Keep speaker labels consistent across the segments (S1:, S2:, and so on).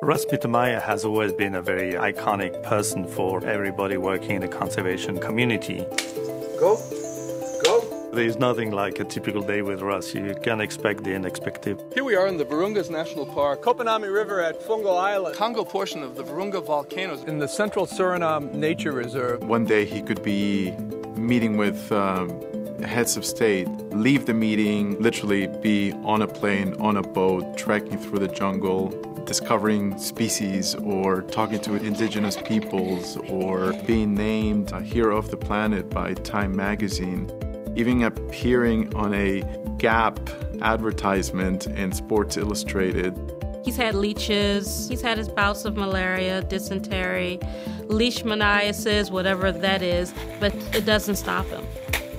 S1: Russ Mittermeier has always been a very iconic person for everybody working in the conservation community.
S2: Go.
S1: There's nothing like a typical day with Russ. You can expect the unexpected.
S2: Here we are in the Virungas National Park, Kopanami River at Fungo Island, Congo portion of the Virunga volcanoes in the Central Suriname Nature Reserve.
S3: One day he could be meeting with heads of state, leave the meeting, literally be on a plane, on a boat, trekking through the jungle, discovering species or talking to indigenous peoples or being named a hero of the planet by Time magazine. Even appearing on a Gap advertisement in Sports Illustrated.
S4: He's had leeches, he's had his bouts of malaria, dysentery, leishmaniasis, whatever that is, but it doesn't stop him.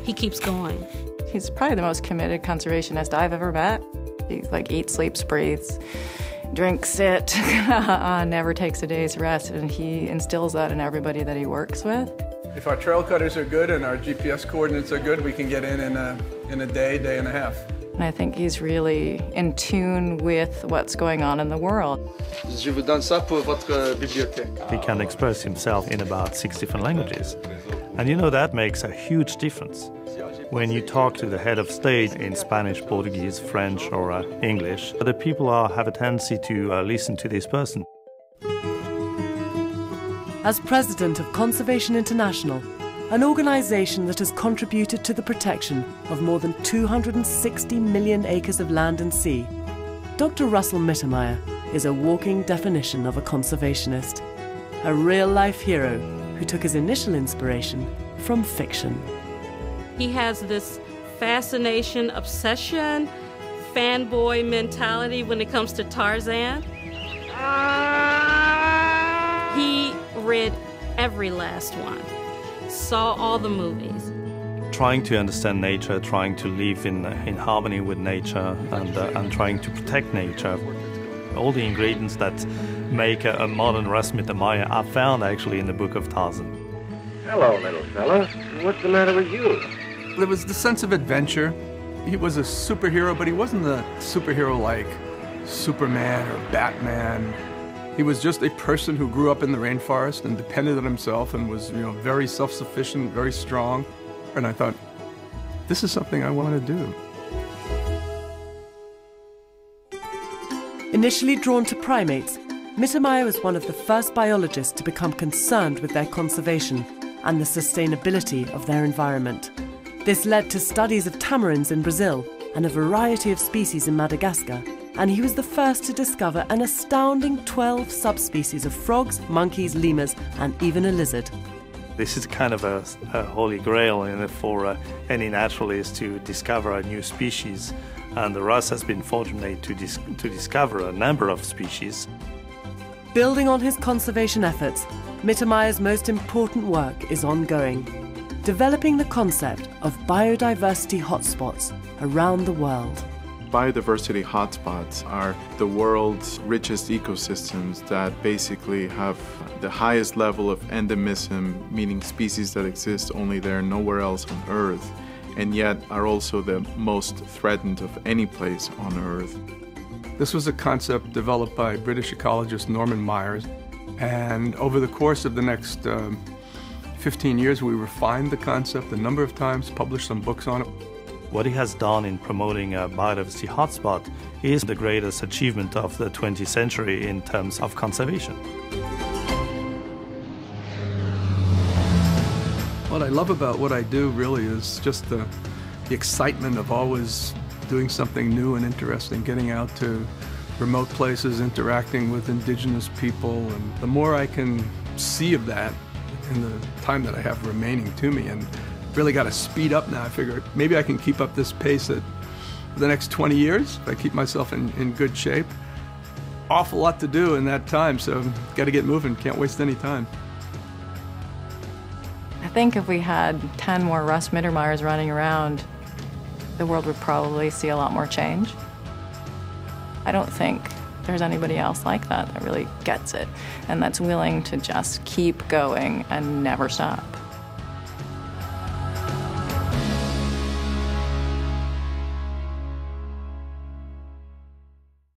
S4: He keeps going.
S5: He's probably the most committed conservationist I've ever met. He eats, sleeps, breathes, drinks it, never takes a day's rest, and he instills that in everybody that he works with.
S2: If our trail cutters are good and our GPS coordinates are good, we can get in a day, day and a half.
S5: And I think he's really in tune with what's going on in the world.
S2: Je vous donne ça pour votre bibliothèque.
S1: He can express himself in about 6 different languages. And you know, that makes a huge difference. When you talk to the head of state in Spanish, Portuguese, French, or English, the people have a tendency to listen to this person.
S6: As president of Conservation International, an organisation that has contributed to the protection of more than 260 million acres of land and sea, Dr. Russell Mittermeier is a walking definition of a conservationist, a real-life hero who took his initial inspiration from fiction.
S4: He has this fascination, obsession, fanboy mentality when it comes to Tarzan. He read every last one, saw all the movies.
S1: Trying to understand nature, trying to live in harmony with nature, and trying to protect nature. All the ingredients that make a modern Russ Mittermeier are found actually in the book of Tarzan.
S7: Hello, little fella. What's the matter with you?
S2: There was the sense of adventure. He was a superhero, but he wasn't a superhero like Superman or Batman. He was just a person who grew up in the rainforest and depended on himself and was, very self-sufficient, very strong. And I thought, this is something I want to do.
S6: Initially drawn to primates, Mittermeier was one of the first biologists to become concerned with their conservation and the sustainability of their environment. This led to studies of tamarins in Brazil and a variety of species in Madagascar, and he was the first to discover an astounding 12 subspecies of frogs, monkeys, lemurs, and even a lizard.
S1: This is kind of a holy grail for any naturalist to discover a new species, and Russ has been fortunate to discover a number of species.
S6: Building on his conservation efforts, Mittermeier's most important work is ongoing, developing the concept of biodiversity hotspots around the world.
S3: Biodiversity hotspots are the world's richest ecosystems that basically have the highest level of endemism, meaning species that exist only there, nowhere else on Earth, and yet are also the most threatened of any place on Earth.
S2: This was a concept developed by British ecologist Norman Myers, and over the course of the next 15 years we refined the concept a number of times, published some books on it.
S1: What he has done in promoting a biodiversity hotspot is the greatest achievement of the 20th century in terms of conservation.
S2: What I love about what I do really is just the excitement of always doing something new and interesting, getting out to remote places, interacting with indigenous people, and the more I can see of that in the time that I have remaining to me, and really got to speed up now. I figure maybe I can keep up this pace for the next 20 years if I keep myself in good shape. Awful lot to do in that time, so got to get moving, can't waste any time.
S5: I think if we had 10 more Russ Mittermeiers running around, the world would probably see a lot more change. I don't think there's anybody else like that really gets it and that's willing to just keep going and never stop.